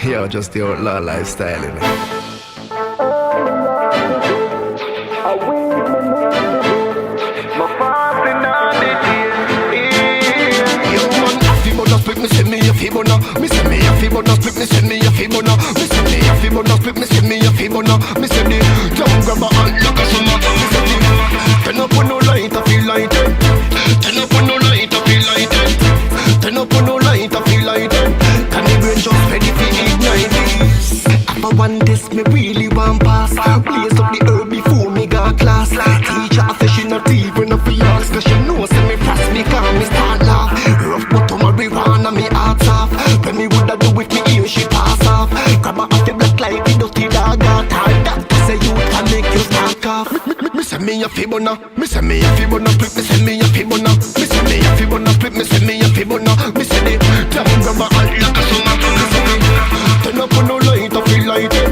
Yo, just the outlaw lifestyle, you know. Me send me a fibona, me send me a fibona, flip me send me a fibona, me send me a fibona, flip me send me a fibona, me send it, don't grab a hand like a summer, me send it, turn up on no light, I feel like it, turn up on no light, I feel like it, turn up on no light, I feel like it, can the brain just ready for ignite this? If I want this, me really want pass, blaze up the herb before me got class, teacher I say she not even a feel ask, cause she know say me fast, me calm, me start laugh, rough bottom marijuana me heart off. When me woulda do with me ear she pass off. Grab her off the black like the dirty dog got her. Doctor say you can make you start off. Me send me a fibona, me send me a fibona, flip me send me a fibona, me send me a fibona, flip me send me a fibona, me send it, down grab her hand like a summer. Turn up on no light, I feel like it.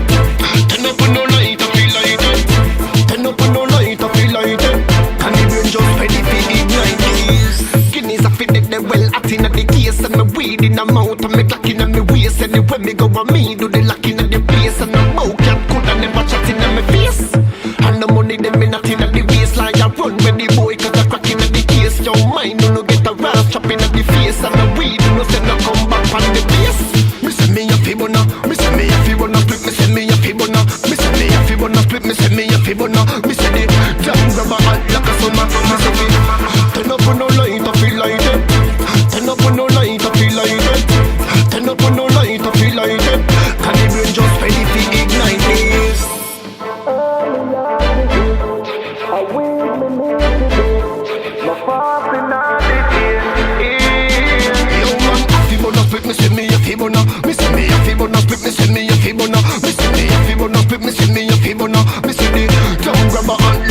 Turn up on no light, I feel like it. Turn up on no light, I feel like it. Can the brain just ready for ignite this? Guineas I fit it, they well acting at the case. And me weed in the mouth and me clocking at me waist. Anywhere me go on me do the locking at the place. And the mouth cat could and never chatting at me face. And the money them me not in at the waistline. I run with the boy cause I cracking at the case. Your mind do no get a ras chopping at the face. And the weed do no send no come back on the base. Me send me a fibona, me send me a fibona, flip me send me a fibona, me send me a fibona, flip me send me a fibona, me send it, down grab a hand like a summer, me send it, turn up on no light, I feel like it, turn up on no light, I feel like it, turn up on no light, I feel like it, can the brain just ready to ignite this? I will me make it, my fasting on it, yo man, fibona, flip me send me a fibona, me send me a fibona, flip me send me a fibona, me send me a fibona, flip me send me a fibona, me send it, down grab a hand